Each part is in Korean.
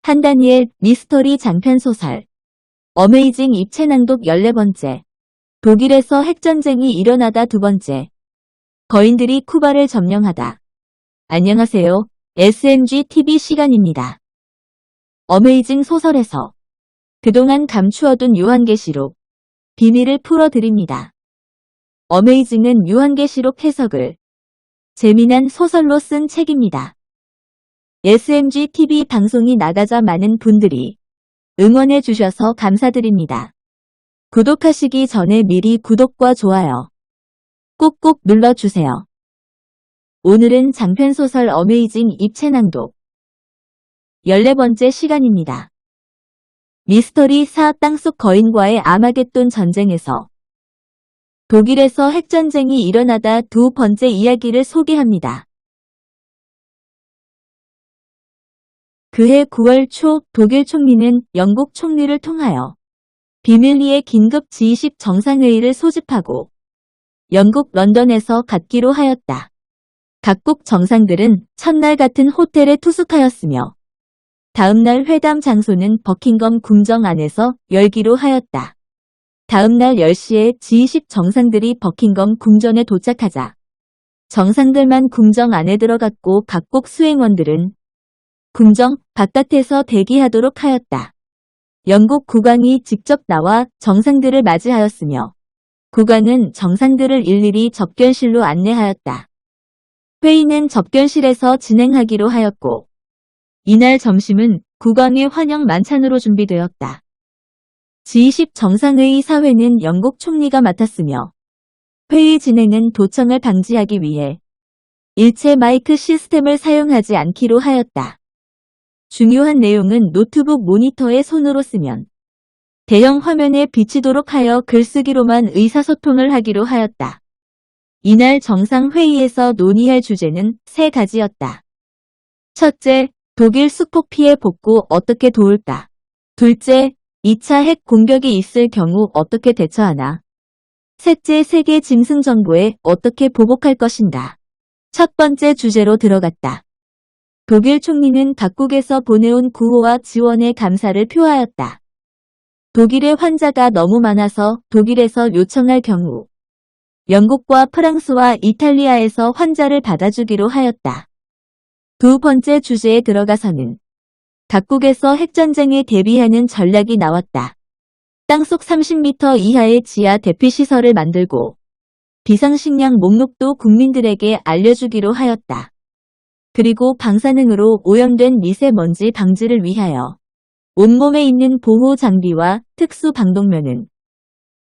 한다니엘 미스터리 장편소설 어메이징 입체 낭독 14번째. 독일에서 핵전쟁이 일어나다 2번째. 거인들이 쿠바를 점령하다. 안녕하세요. SMG TV 시간입니다. 어메이징 소설에서 그동안 감추어둔 요한계시록 비밀을 풀어드립니다. 어메이징은 요한계시록 해석을 재미난 소설로 쓴 책입니다. SMG TV 방송이 나가자 많은 분들이 응원해 주셔서 감사드립니다. 구독하시기 전에 미리 구독과 좋아요 꾹꾹 눌러주세요. 오늘은 장편소설 어메이징 입체 낭독 14번째 시간입니다. 미스터리 4 땅속 거인과의 아마겟돈 전쟁에서 독일에서 핵전쟁이 일어나다 2번째 이야기를 소개합니다. 그해 9월 초 독일 총리는 영국 총리를 통하여 비밀리에 긴급 G20 정상회의를 소집하고 영국 런던에서 갖기로 하였다. 각국 정상들은 첫날 같은 호텔에 투숙하였으며 다음날 회담 장소는 버킹엄 궁정 안에서 열기로 하였다. 다음날 10시에 G20 정상들이 버킹엄 궁전에 도착하자 정상들만 궁정 안에 들어갔고 각국 수행원들은 궁정 바깥에서 대기하도록 하였다. 영국 국왕이 직접 나와 정상들을 맞이하였으며 국왕은 정상들을 일일이 접견실로 안내하였다. 회의는 접견실에서 진행하기로 하였고 이날 점심은 국왕의 환영 만찬으로 준비되었다. G20 정상회의 사회는 영국 총리가 맡았으며 회의 진행은 도청을 방지하기 위해 일체 마이크 시스템을 사용하지 않기로 하였다. 중요한 내용은 노트북 모니터에 손으로 쓰면 대형 화면에 비치도록 하여 글쓰기로만 의사소통을 하기로 하였다. 이날 정상회의에서 논의할 주제는 3가지였다. 첫째, 독일 수폭 피해 복구 어떻게 도울까? 둘째, 2차 핵 공격이 있을 경우 어떻게 대처하나? 셋째, 세계 짐승 정보에 어떻게 보복할 것인가? 첫 번째 주제로 들어갔다. 독일 총리는 각국에서 보내온 구호와 지원에 감사를 표하였다. 독일의 환자가 너무 많아서 독일에서 요청할 경우 영국과 프랑스와 이탈리아에서 환자를 받아주기로 하였다. 두 번째 주제에 들어가서는 각국에서 핵전쟁에 대비하는 전략이 나왔다. 땅속 30m 이하의 지하 대피시설을 만들고 비상식량 목록도 국민들에게 알려주기로 하였다. 그리고 방사능으로 오염된 미세먼지 방지를 위하여 온몸에 있는 보호 장비와 특수 방독면은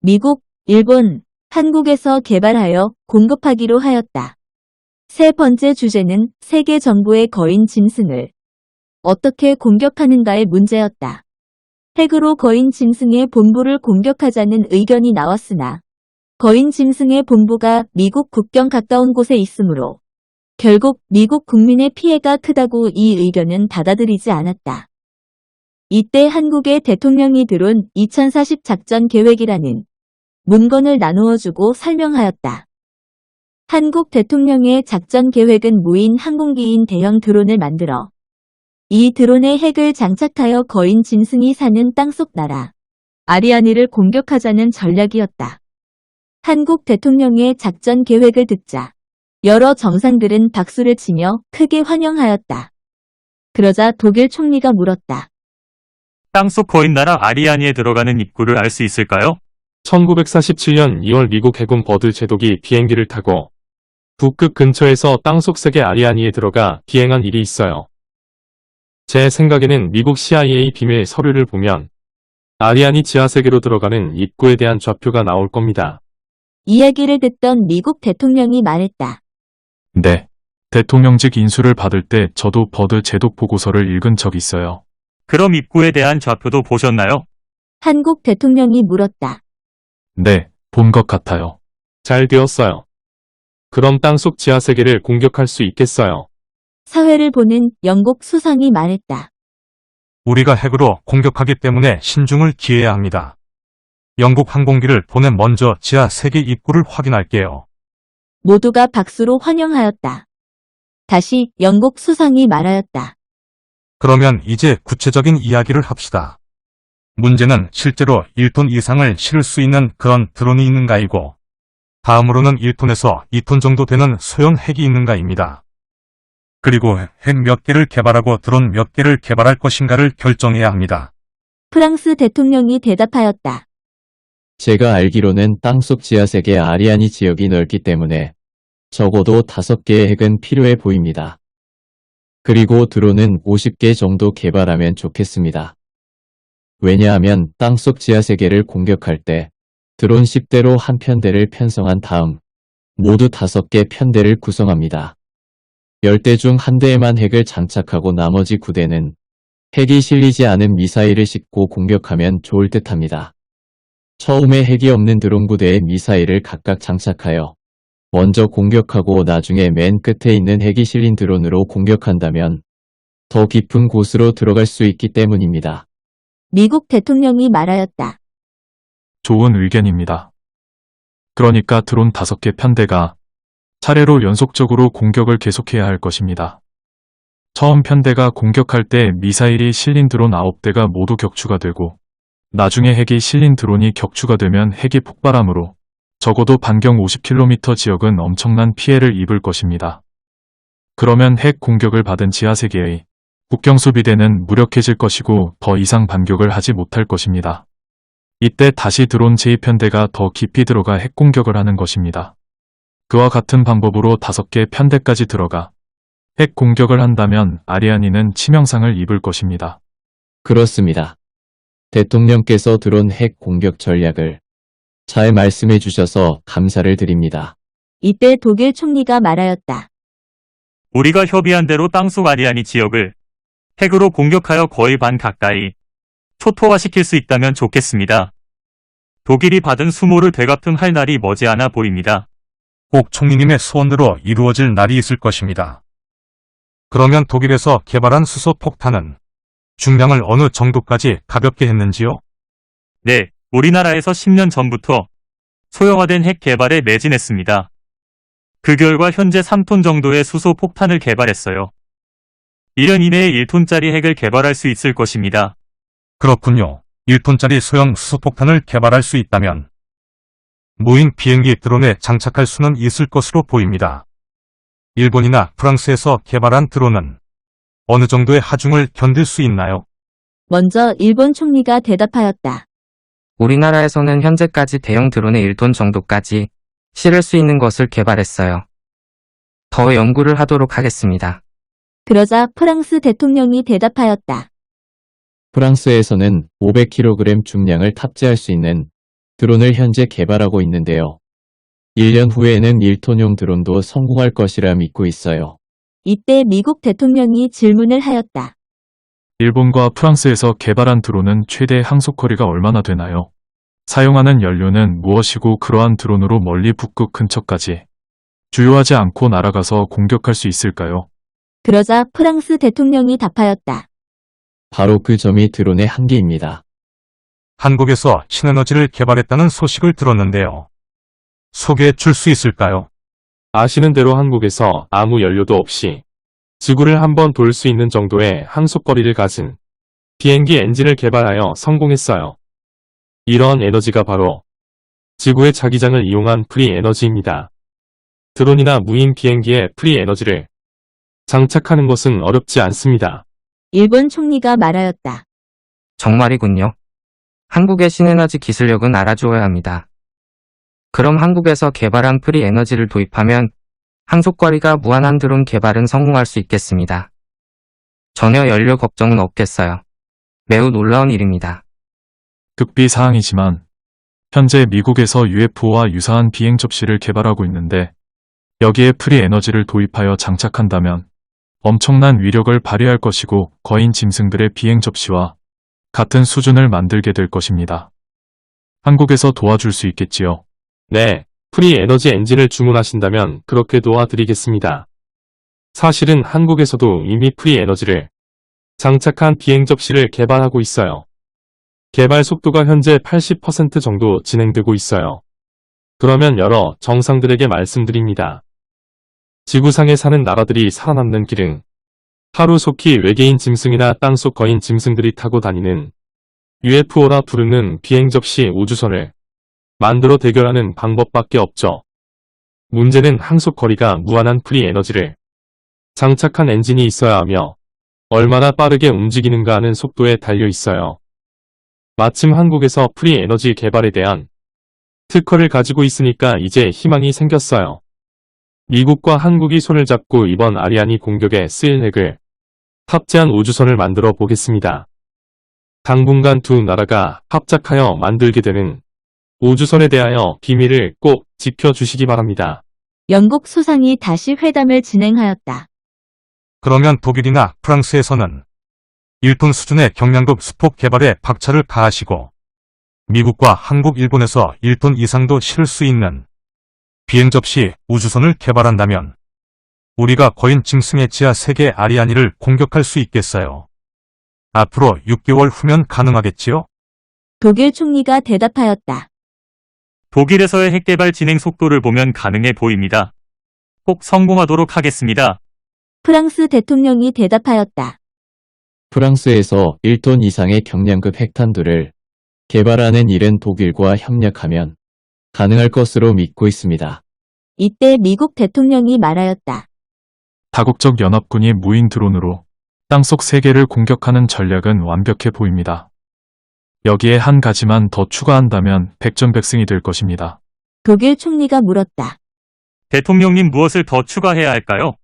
미국, 일본, 한국에서 개발하여 공급하기로 하였다. 세 번째 주제는 세계 정부의 거인 짐승을 어떻게 공격하는가의 문제였다. 핵으로 거인 짐승의 본부를 공격하자는 의견이 나왔으나 거인 짐승의 본부가 미국 국경 가까운 곳에 있으므로 결국 미국 국민의 피해가 크다고 이 의견은 받아들이지 않았다. 이때 한국의 대통령이 드론 2040 작전 계획이라는 문건을 나누어주고 설명하였다. 한국 대통령의 작전 계획은 무인 항공기인 대형 드론을 만들어 이 드론에 핵을 장착하여 거인 짐승이 사는 땅속 나라 아리아니를 공격하자는 전략이었다. 한국 대통령의 작전 계획을 듣자 여러 정상들은 박수를 치며 크게 환영하였다. 그러자 독일 총리가 물었다. 땅속 거인 나라 아리아니에 들어가는 입구를 알 수 있을까요? 1947년 2월 미국 해군 버드 제독이 비행기를 타고 북극 근처에서 땅속 세계 아리아니에 들어가 비행한 일이 있어요. 제 생각에는 미국 CIA 비밀 서류를 보면 아리아니 지하세계로 들어가는 입구에 대한 좌표가 나올 겁니다. 이야기를 듣던 미국 대통령이 말했다. 네. 대통령직 인수를 받을 때 저도 버드 제독 보고서를 읽은 적 있어요. 그럼 입구에 대한 좌표도 보셨나요? 한국 대통령이 물었다. 네, 본 것 같아요. 잘 되었어요. 그럼 땅속 지하세계를 공격할 수 있겠어요. 사회를 보는 영국 수상이 말했다. 우리가 핵으로 공격하기 때문에 신중을 기해야 합니다. 영국 항공기를 보내 먼저 지하 세계 입구를 확인할게요. 모두가 박수로 환영하였다. 다시 영국 수상이 말하였다. 그러면 이제 구체적인 이야기를 합시다. 문제는 실제로 1톤 이상을 실을 수 있는 그런 드론이 있는가이고, 다음으로는 1톤에서 2톤 정도 되는 소형 핵이 있는가입니다. 그리고 핵 몇 개를 개발하고 드론 몇 개를 개발할 것인가를 결정해야 합니다. 프랑스 대통령이 대답하였다. 제가 알기로는 땅속 지하세계 아리아니 지역이 넓기 때문에 적어도 5개의 핵은 필요해 보입니다. 그리고 드론은 50개 정도 개발하면 좋겠습니다. 왜냐하면 땅속 지하세계를 공격할 때 드론 10대로 한 편대를 편성한 다음 모두 5개 편대를 구성합니다. 10대 중 한 대에만 핵을 장착하고 나머지 9대는 핵이 실리지 않은 미사일을 싣고 공격하면 좋을 듯합니다. 처음에 핵이 없는 드론 부대에 미사일을 각각 장착하여 먼저 공격하고 나중에 맨 끝에 있는 핵이 실린 드론으로 공격한다면 더 깊은 곳으로 들어갈 수 있기 때문입니다. 미국 대통령이 말하였다. 좋은 의견입니다. 그러니까 드론 5개 편대가 차례로 연속적으로 공격을 계속해야 할 것입니다. 처음 편대가 공격할 때 미사일이 실린 드론 9대가 모두 격추가 되고, 나중에 핵이 실린 드론이 격추가 되면 핵이 폭발함으로 적어도 반경 50km 지역은 엄청난 피해를 입을 것입니다. 그러면 핵 공격을 받은 지하세계의 국경수비대는 무력해질 것이고 더 이상 반격을 하지 못할 것입니다. 이때 다시 드론 제2편대가 더 깊이 들어가 핵 공격을 하는 것입니다. 그와 같은 방법으로 5개 편대까지 들어가 핵 공격을 한다면 아리아니는 치명상을 입을 것입니다. 그렇습니다. 대통령께서 드론 핵 공격 전략을 잘 말씀해 주셔서 감사를 드립니다. 이때 독일 총리가 말하였다. 우리가 협의한 대로 땅속 아리아니 지역을 핵으로 공격하여 거의 반 가까이 초토화시킬 수 있다면 좋겠습니다. 독일이 받은 수모를 되갚음할 날이 머지않아 보입니다. 꼭 총리님의 소원대로 이루어질 날이 있을 것입니다. 그러면 독일에서 개발한 수소폭탄은 중량을 어느 정도까지 가볍게 했는지요? 네, 우리나라에서 10년 전부터 소형화된 핵 개발에 매진했습니다. 그 결과 현재 3톤 정도의 수소 폭탄을 개발했어요. 1년 이내에 1톤짜리 핵을 개발할 수 있을 것입니다. 그렇군요. 1톤짜리 소형 수소폭탄을 개발할 수 있다면 무인 비행기 드론에 장착할 수는 있을 것으로 보입니다. 일본이나 프랑스에서 개발한 드론은 어느 정도의 하중을 견딜 수 있나요? 먼저 일본 총리가 대답하였다. 우리나라에서는 현재까지 대형 드론의 1톤 정도까지 실을 수 있는 것을 개발했어요. 더 연구를 하도록 하겠습니다. 그러자 프랑스 대통령이 대답하였다. 프랑스에서는 500kg 중량을 탑재할 수 있는 드론을 현재 개발하고 있는데요. 1년 후에는 1톤용 드론도 성공할 것이라 믿고 있어요. 이때 미국 대통령이 질문을 하였다. 일본과 프랑스에서 개발한 드론은 최대 항속거리가 얼마나 되나요? 사용하는 연료는 무엇이고 그러한 드론으로 멀리 북극 근처까지 주요하지 않고 날아가서 공격할 수 있을까요? 그러자 프랑스 대통령이 답하였다. 바로 그 점이 드론의 한계입니다. 한국에서 신에너지를 개발했다는 소식을 들었는데요. 소개해 줄 수 있을까요? 아시는 대로 한국에서 아무 연료도 없이 지구를 한번 돌 수 있는 정도의 항속거리를 가진 비행기 엔진을 개발하여 성공했어요. 이러한 에너지가 바로 지구의 자기장을 이용한 프리 에너지입니다. 드론이나 무인 비행기에 프리 에너지를 장착하는 것은 어렵지 않습니다. 일본 총리가 말하였다. 정말이군요. 한국의 신에너지 기술력은 알아주어야 합니다. 그럼 한국에서 개발한 프리 에너지를 도입하면 항속거리가 무한한 드론 개발은 성공할 수 있겠습니다. 전혀 연료 걱정은 없겠어요. 매우 놀라운 일입니다. 극비 사항이지만 현재 미국에서 UFO와 유사한 비행 접시를 개발하고 있는데 여기에 프리 에너지를 도입하여 장착한다면 엄청난 위력을 발휘할 것이고 거인 짐승들의 비행 접시와 같은 수준을 만들게 될 것입니다. 한국에서 도와줄 수 있겠지요? 네, 프리 에너지 엔진을 주문하신다면 그렇게 도와드리겠습니다. 사실은 한국에서도 이미 프리 에너지를 장착한 비행 접시를 개발하고 있어요. 개발 속도가 현재 80% 정도 진행되고 있어요. 그러면 여러 정상들에게 말씀드립니다. 지구상에 사는 나라들이 살아남는 길은 하루속히 외계인 짐승이나 땅속 거인 짐승들이 타고 다니는 UFO라 부르는 비행 접시 우주선을 만들어 대결하는 방법밖에 없죠. 문제는 항속 거리가 무한한 프리 에너지를 장착한 엔진이 있어야 하며 얼마나 빠르게 움직이는가 하는 속도에 달려 있어요. 마침 한국에서 프리 에너지 개발에 대한 특허를 가지고 있으니까 이제 희망이 생겼어요. 미국과 한국이 손을 잡고 이번 아리아니 공격에 쓰일 핵을 탑재한 우주선을 만들어 보겠습니다. 당분간 두 나라가 합작하여 만들게 되는 우주선에 대하여 비밀을 꼭 지켜주시기 바랍니다. 영국 수상이 다시 회담을 진행하였다. 그러면 독일이나 프랑스에서는 1톤 수준의 경량급 수폭 개발에 박차를 가하시고 미국과 한국, 일본에서 1톤 이상도 실을 수 있는 비행 접시 우주선을 개발한다면 우리가 거인 짐승의 지하 세계 아리아니를 공격할 수 있겠어요. 앞으로 6개월 후면 가능하겠지요? 독일 총리가 대답하였다. 독일에서의 핵개발 진행 속도를 보면 가능해 보입니다. 꼭 성공하도록 하겠습니다. 프랑스 대통령이 대답하였다. 프랑스에서 1톤 이상의 경량급 핵탄두를 개발하는 일은 독일과 협력하면 가능할 것으로 믿고 있습니다. 이때 미국 대통령이 말하였다. 다국적 연합군이 무인 드론으로 땅속 세계를 공격하는 전략은 완벽해 보입니다. 여기에 한 가지만 더 추가한다면 백전백승이 될 것입니다. 독일 총리가 물었다. 대통령님 무엇을 더 추가해야 할까요?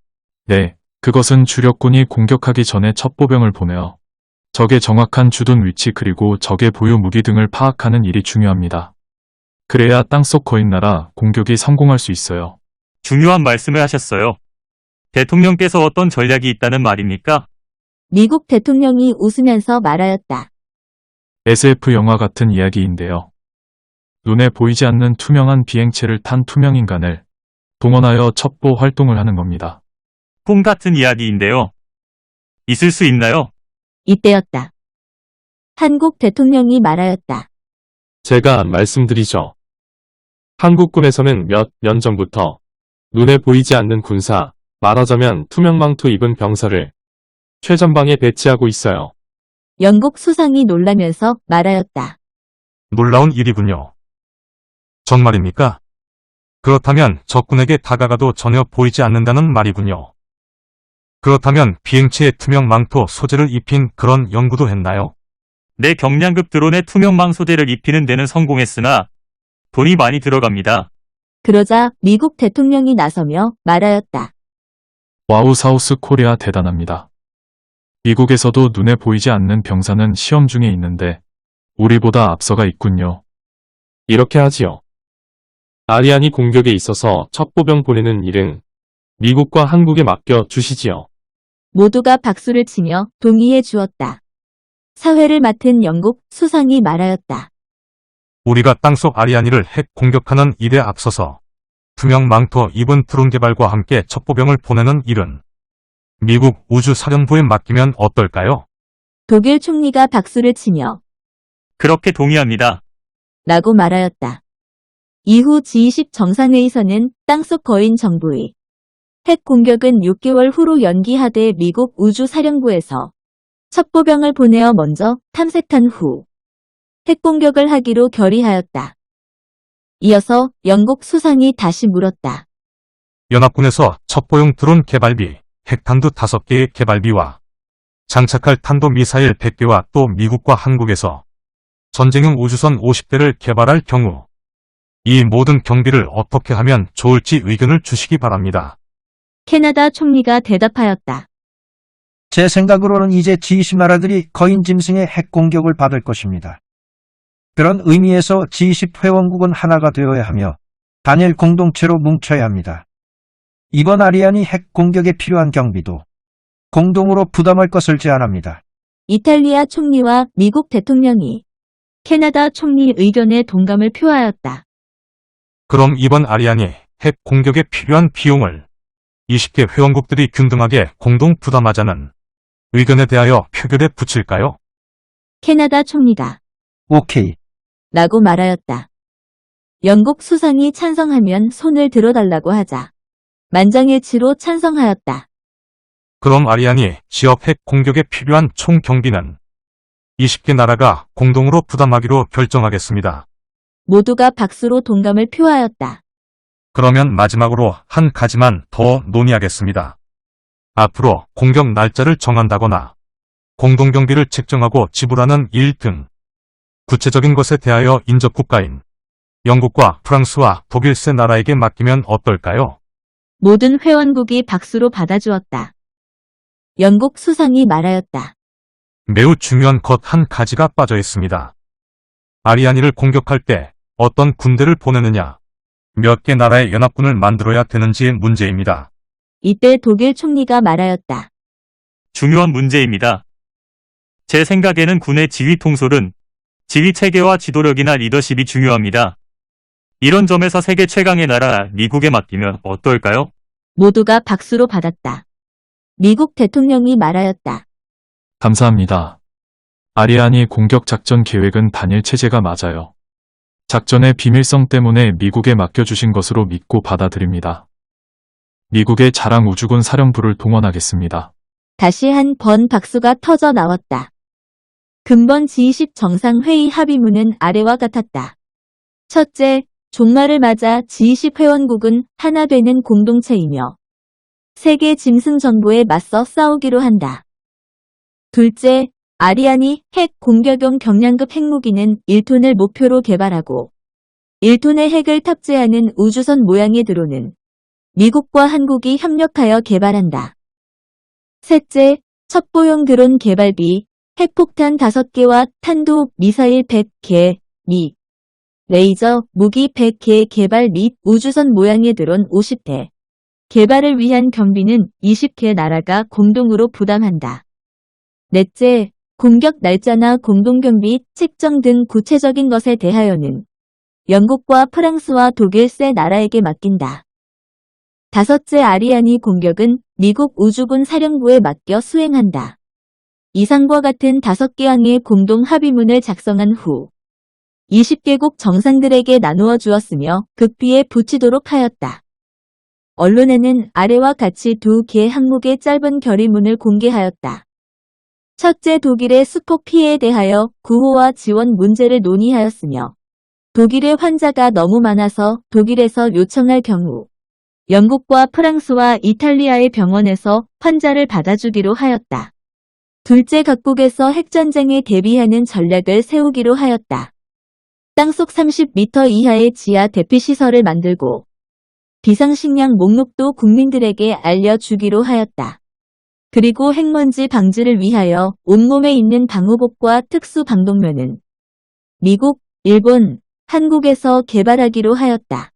네, 그것은 주력군이 공격하기 전에 첩보병을 보내어 적의 정확한 주둔 위치 그리고 적의 보유 무기 등을 파악하는 일이 중요합니다. 그래야 땅속 거인 나라 공격이 성공할 수 있어요. 중요한 말씀을 하셨어요. 대통령께서 어떤 전략이 있다는 말입니까? 미국 대통령이 웃으면서 말하였다. SF 영화 같은 이야기인데요. 눈에 보이지 않는 투명한 비행체를 탄 투명 인간을 동원하여 첩보 활동을 하는 겁니다. 꿈 같은 이야기인데요. 있을 수 있나요? 이때였다. 한국 대통령이 말하였다. 제가 말씀드리죠. 한국군에서는 몇 년 전부터 눈에 보이지 않는 군사, 말하자면 투명망토 입은 병사를 최전방에 배치하고 있어요. 영국 수상이 놀라면서 말하였다. 놀라운 일이군요. 정말입니까? 그렇다면 적군에게 다가가도 전혀 보이지 않는다는 말이군요. 그렇다면 비행체에 투명 망토 소재를 입힌 그런 연구도 했나요? 내 경량급 드론에 투명망 소재를 입히는 데는 성공했으나 돈이 많이 들어갑니다. 그러자 미국 대통령이 나서며 말하였다. 와우 사우스 코리아 대단합니다. 미국에서도 눈에 보이지 않는 병사는 시험 중에 있는데 우리보다 앞서가 있군요. 이렇게 하지요. 아리아니 공격에 있어서 첩보병 보내는 일은 미국과 한국에 맡겨 주시지요. 모두가 박수를 치며 동의해 주었다. 사회를 맡은 영국 수상이 말하였다. 우리가 땅속 아리아니를 핵 공격하는 일에 앞서서 투명 망토 입은 드론 개발과 함께 첩보병을 보내는 일은 미국 우주사령부에 맡기면 어떨까요? 독일 총리가 박수를 치며 그렇게 동의합니다. 라고 말하였다. 이후 G20 정상회의서는 땅속 거인 정부의 핵 공격은 6개월 후로 연기하되 미국 우주사령부에서 첩보병을 보내어 먼저 탐색한 후 핵 공격을 하기로 결의하였다. 이어서 영국 수상이 다시 물었다. 연합군에서 첩보용 드론 개발비, 핵탄두 5개의 개발비와 장착할 탄도미사일 100개와 또 미국과 한국에서 전쟁용 우주선 50대를 개발할 경우 이 모든 경비를 어떻게 하면 좋을지 의견을 주시기 바랍니다. 캐나다 총리가 대답하였다. 제 생각으로는 이제 G20 나라들이 거인 짐승의 핵 공격을 받을 것입니다. 그런 의미에서 G20 회원국은 하나가 되어야 하며 단일 공동체로 뭉쳐야 합니다. 이번 아리아니 핵 공격에 필요한 경비도 공동으로 부담할 것을 제안합니다. 이탈리아 총리와 미국 대통령이 캐나다 총리 의견에 동감을 표하였다. 그럼 이번 아리아니 핵 공격에 필요한 비용을 20개 회원국들이 균등하게 공동 부담하자는 의견에 대하여 표결에 붙일까요? 캐나다 총리가 오케이. 라고 말하였다. 영국 수상이 찬성하면 손을 들어달라고 하자 만장일치로 찬성하였다. 그럼 아리안이 지역 핵 공격에 필요한 총 경비는 20개 나라가 공동으로 부담하기로 결정하겠습니다. 모두가 박수로 동감을 표하였다. 그러면 마지막으로 한 가지만 더 논의하겠습니다. 앞으로 공격 날짜를 정한다거나 공동경비를 책정하고 지불하는 일 등 구체적인 것에 대하여 인접국가인 영국과 프랑스와 독일 세 나라에게 맡기면 어떨까요? 모든 회원국이 박수로 받아주었다. 영국 수상이 말하였다. 매우 중요한 것 한 가지가 빠져 있습니다. 아리아니를 공격할 때 어떤 군대를 보내느냐, 몇 개 나라의 연합군을 만들어야 되는지의 문제입니다. 이때 독일 총리가 말하였다. 중요한 문제입니다. 제 생각에는 군의 지휘 통솔은 지휘 체계와 지도력이나 리더십이 중요합니다. 이런 점에서 세계 최강의 나라 미국에 맡기면 어떨까요? 모두가 박수로 받았다. 미국 대통령이 말하였다. 감사합니다. 아리아니 공격 작전 계획은 단일 체제가 맞아요. 작전의 비밀성 때문에 미국에 맡겨주신 것으로 믿고 받아들입니다. 미국의 자랑 우주군 사령부를 동원하겠습니다. 다시 한 번 박수가 터져 나왔다. 금번 G20 정상회의 합의문은 아래와 같았다. 첫째, 종말을 맞아 G20 회원국은 하나 되는 공동체이며 세계 짐승 정보에 맞서 싸우기로 한다. 둘째, 아리안이 핵 공격용 경량급 핵무기는 1톤을 목표로 개발하고 1톤의 핵을 탑재하는 우주선 모양의 드론은 미국과 한국이 협력하여 개발한다. 셋째, 첩보용 드론 개발비, 핵폭탄 5개와 탄도 미사일 100개, 미 레이저 무기 100개 개발 및 우주선 모양의 드론 50대 개발을 위한 경비는 20개 나라가 공동으로 부담한다. 넷째, 공격 날짜나 공동경비 책정 등 구체적인 것에 대하여는 영국과 프랑스와 독일 세 나라에게 맡긴다. 다섯째, 아리아니 공격은 미국 우주군 사령부에 맡겨 수행한다. 이상과 같은 5개항의 공동 합의문을 작성한 후 20개국 정상들에게 나누어 주었으며 극비에 붙이도록 하였다. 언론에는 아래와 같이 2개 항목의 짧은 결의문을 공개하였다. 첫째, 독일의 수폭 피해에 대하여 구호와 지원 문제를 논의하였으며 독일의 환자가 너무 많아서 독일에서 요청할 경우 영국과 프랑스와 이탈리아의 병원에서 환자를 받아주기로 하였다. 둘째, 각국에서 핵전쟁에 대비하는 전략을 세우기로 하였다. 땅속 30m 이하의 지하 대피시설을 만들고 비상식량 목록도 국민들에게 알려주기로 하였다. 그리고 핵먼지 방지를 위하여 온몸에 있는 방호복과 특수 방독면은 미국, 일본, 한국에서 개발하기로 하였다.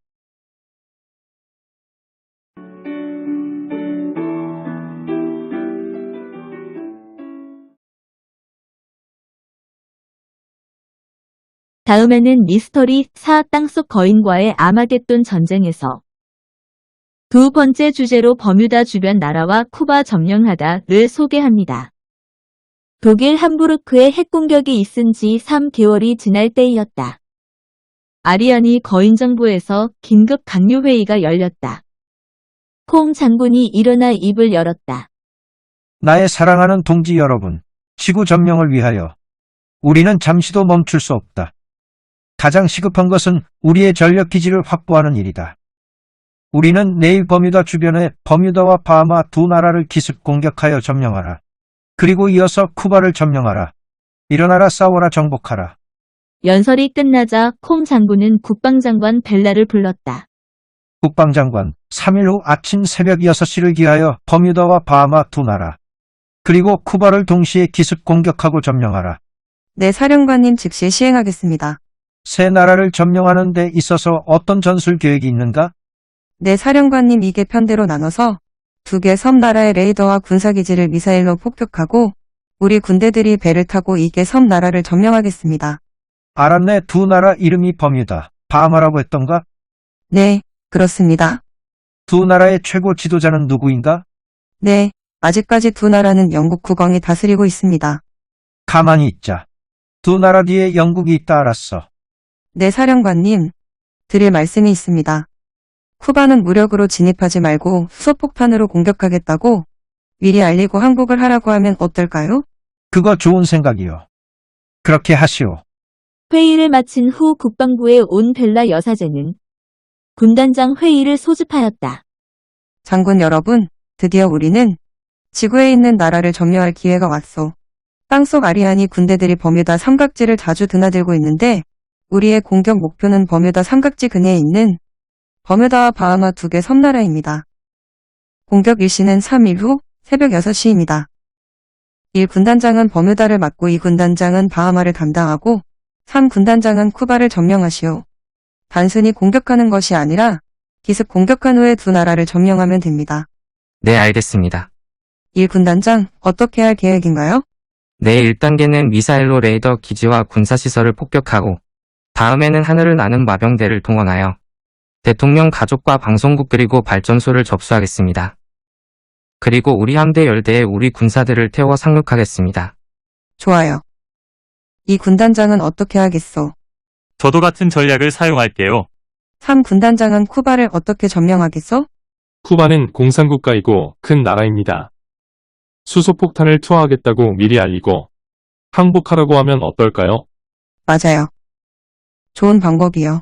다음에는 미스터리 4 땅속 거인과의 아마겟돈 전쟁에서 두 번째 주제로 버뮤다 주변 나라와 쿠바 점령하다를 소개합니다. 독일 함부르크에 핵공격이 있은 지 3개월이 지날 때이었다. 아리안이 거인정부에서 긴급 강요회의가 열렸다. 콩 장군이 일어나 입을 열었다. 나의 사랑하는 동지 여러분, 지구 점령을 위하여 우리는 잠시도 멈출 수 없다. 가장 시급한 것은 우리의 전력 기지를 확보하는 일이다. 우리는 내일 버뮤다 주변에 버뮤다와 바하마 두 나라를 기습 공격하여 점령하라. 그리고 이어서 쿠바를 점령하라. 일어나라, 싸워라, 정복하라. 연설이 끝나자 콩 장군은 국방장관 벨라를 불렀다. 국방장관, 3일 후 아침 새벽 6시를 기하여 버뮤다와 바하마 두 나라, 그리고 쿠바를 동시에 기습 공격하고 점령하라. 네, 사령관님 즉시 시행하겠습니다. 세 나라를 점령하는 데 있어서 어떤 전술 계획이 있는가? 네, 사령관님 2개 편대로 나눠서 2개 섬 나라의 레이더와 군사기지를 미사일로 폭격하고 우리 군대들이 배를 타고 2개 섬 나라를 점령하겠습니다. 알았네. 두 나라 이름이 버뮤다, 바하마라고 했던가? 네, 그렇습니다. 두 나라의 최고 지도자는 누구인가? 네, 아직까지 두 나라는 영국 국왕이 다스리고 있습니다. 가만히 있자. 두 나라 뒤에 영국이 있다, 알았어. 네, 사령관님. 드릴 말씀이 있습니다. 쿠바는 무력으로 진입하지 말고 수소폭탄으로 공격하겠다고 미리 알리고 항복을 하라고 하면 어떨까요? 그거 좋은 생각이요. 그렇게 하시오. 회의를 마친 후 국방부에 온 벨라 여사제는 군단장 회의를 소집하였다. 장군 여러분, 드디어 우리는 지구에 있는 나라를 점령할 기회가 왔소. 땅속 아리아니 군대들이 버뮤다 삼각지를 자주 드나들고 있는데 우리의 공격 목표는 버뮤다 삼각지 근해에 있는 버뮤다와 바하마 두 개 섬나라입니다. 공격 일시는 3일 후 새벽 6시입니다. 1군단장은 버뮤다를 맡고 2군단장은 바하마를 담당하고 3군단장은 쿠바를 점령하시오. 단순히 공격하는 것이 아니라 기습 공격한 후에 두 나라를 점령하면 됩니다. 네, 알겠습니다. 1군단장, 어떻게 할 계획인가요? 네, 1단계는 미사일로 레이더 기지와 군사시설을 폭격하고 다음에는 하늘을 나는 마병대를 동원하여 대통령 가족과 방송국 그리고 발전소를 접수하겠습니다. 그리고 우리 함대 열대에 우리 군사들을 태워 상륙하겠습니다. 좋아요. 이 군단장은 어떻게 하겠소? 저도 같은 전략을 사용할게요. 3군단장은 쿠바를 어떻게 점령하겠소? 쿠바는 공산국가이고 큰 나라입니다. 수소폭탄을 투하하겠다고 미리 알리고 항복하라고 하면 어떨까요? 맞아요. 좋은 방법이요.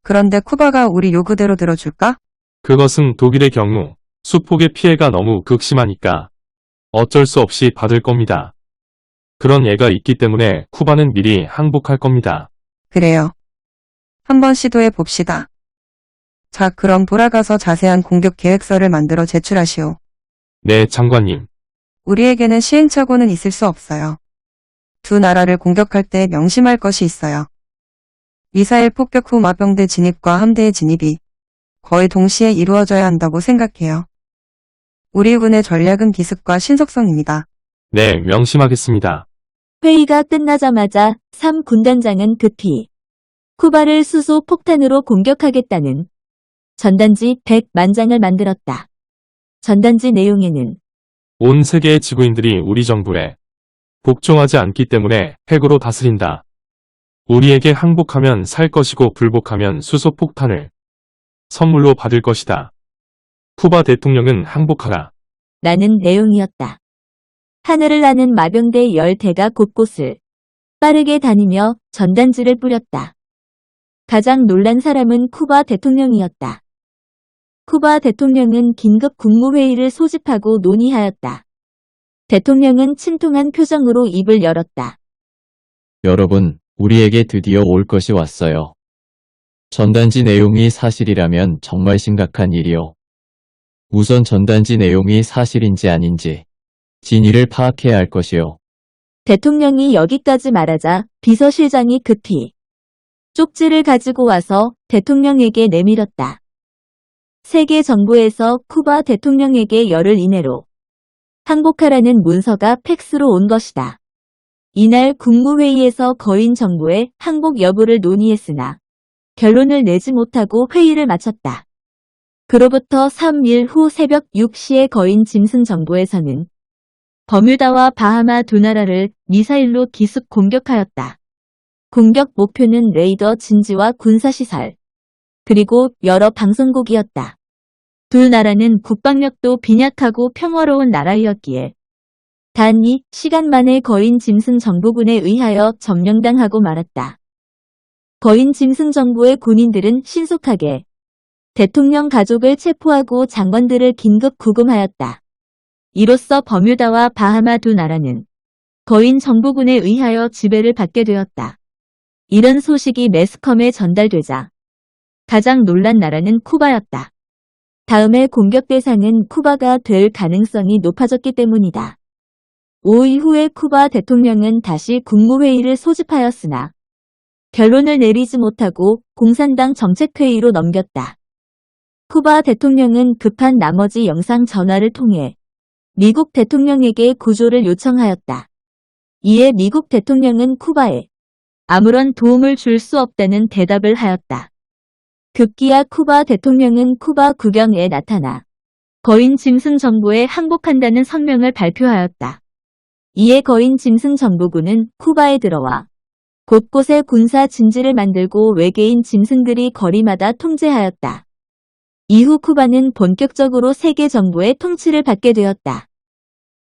그런데 쿠바가 우리 요구대로 들어줄까? 그것은 독일의 경우 수폭의 피해가 너무 극심하니까 어쩔 수 없이 받을 겁니다. 그런 예가 있기 때문에 쿠바는 미리 항복할 겁니다. 그래요. 한번 시도해 봅시다. 자, 그럼 돌아가서 자세한 공격 계획서를 만들어 제출하시오. 네, 장관님. 우리에게는 시행착오는 있을 수 없어요. 두 나라를 공격할 때 명심할 것이 있어요. 미사일 폭격 후 마병대 진입과 함대의 진입이 거의 동시에 이루어져야 한다고 생각해요. 우리 군의 전략은 기습과 신속성입니다. 네, 명심하겠습니다. 회의가 끝나자마자 3군단장은 급히 쿠바를 수소 폭탄으로 공격하겠다는 전단지 100만 장을 만들었다. 전단지 내용에는 온 세계의 지구인들이 우리 정부에 복종하지 않기 때문에 핵으로 다스린다. 우리에게 항복하면 살 것이고 불복하면 수소폭탄을 선물로 받을 것이다. 쿠바 대통령은 항복하라. 라는 내용이었다. 하늘을 나는 마병대 10대가 곳곳을 빠르게 다니며 전단지를 뿌렸다. 가장 놀란 사람은 쿠바 대통령이었다. 쿠바 대통령은 긴급 국무회의를 소집하고 논의하였다. 대통령은 침통한 표정으로 입을 열었다. 여러분, 우리에게 드디어 올 것이 왔어요. 전단지 내용이 사실이라면 정말 심각한 일이요. 우선 전단지 내용이 사실인지 아닌지 진위를 파악해야 할 것이요. 대통령이 여기까지 말하자 비서실장이 급히 쪽지를 가지고 와서 대통령에게 내밀었다. 세계 정부에서 쿠바 대통령에게 열흘 이내로 항복하라는 문서가 팩스로 온 것이다. 이날 국무회의에서 거인 정부의 항복 여부를 논의했으나 결론을 내지 못하고 회의를 마쳤다. 그로부터 3일 후 새벽 6시에 거인 짐승 정부에서는 버뮤다와 바하마 두 나라를 미사일로 기습 공격하였다. 공격 목표는 레이더 진지와 군사시설, 그리고 여러 방송국이었다. 두 나라는 국방력도 빈약하고 평화로운 나라이었기에 단이 시간 만에 거인 짐승 정부군에 의하여 점령당하고 말았다. 거인 짐승 정부의 군인들은 신속하게 대통령 가족을 체포하고 장관들을 긴급 구금하였다. 이로써 버뮤다와 바하마 두 나라는 거인 정부군에 의하여 지배를 받게 되었다. 이런 소식이 매스컴에 전달되자 가장 놀란 나라는 쿠바였다. 다음에 공격 대상은 쿠바가 될 가능성이 높아졌기 때문이다. 5일 후에 쿠바 대통령은 다시 국무회의를 소집하였으나 결론을 내리지 못하고 공산당 정책회의로 넘겼다. 쿠바 대통령은 급한 나머지 영상 전화를 통해 미국 대통령에게 구조를 요청하였다. 이에 미국 대통령은 쿠바에 아무런 도움을 줄 수 없다는 대답을 하였다. 급기야 쿠바 대통령은 쿠바 국경에 나타나 거인 짐승 정부에 항복한다는 성명을 발표하였다. 이에 거인 짐승 정부군은 쿠바에 들어와 곳곳에 군사 진지를 만들고 외계인 짐승들이 거리마다 통제하였다. 이후 쿠바는 본격적으로 세계 정부의 통치를 받게 되었다.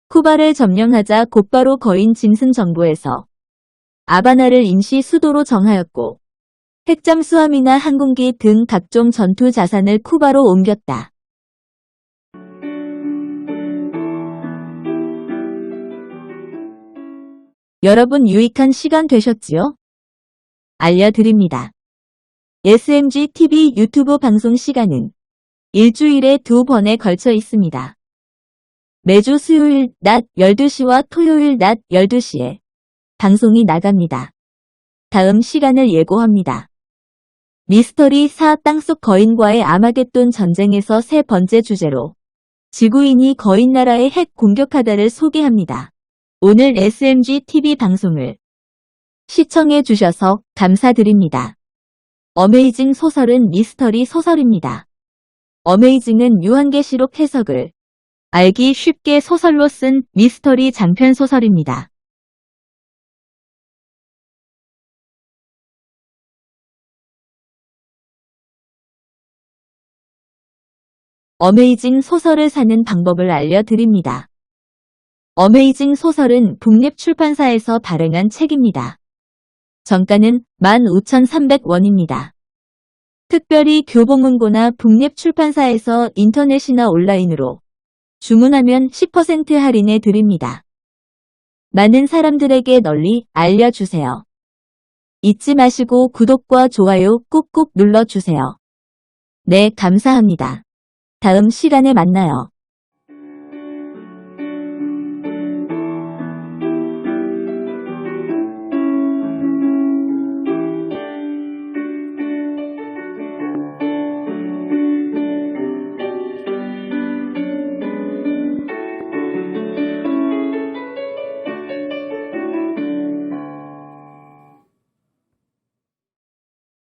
쿠바를 점령하자 곧바로 거인 짐슨 정부에서 아바나를 임시 수도로 정하였고 핵잠수함이나 항공기 등 각종 전투 자산을 쿠바로 옮겼다. 여러분 유익한 시간 되셨지요? 알려드립니다. SMG TV 유튜브 방송 시간은 일주일에 2번에 걸쳐 있습니다. 매주 수요일 낮 12시와 토요일 낮 12시에 방송이 나갑니다. 다음 시간을 예고합니다. 미스터리 4 땅속 거인과의 아마겟돈 전쟁에서 세 번째 주제로 지구인이 거인 나라의 핵 공격하다를 소개합니다. 오늘 SMG TV 방송을 시청해 주셔서 감사드립니다. 어메이징 소설은 미스터리 소설입니다. 어메이징은 유한계시록 해석을 알기 쉽게 소설로 쓴 미스터리 장편 소설입니다. 어메이징 소설을 사는 방법을 알려드립니다. 어메이징 소설은 북립출판사에서 발행한 책입니다. 정가는 15,300원입니다. 특별히 교보문고나 북립출판사에서 인터넷이나 온라인으로 주문하면 10% 할인해 드립니다. 많은 사람들에게 널리 알려주세요. 잊지 마시고 구독과 좋아요 꾹꾹 눌러주세요. 네, 감사합니다. 다음 시간에 만나요.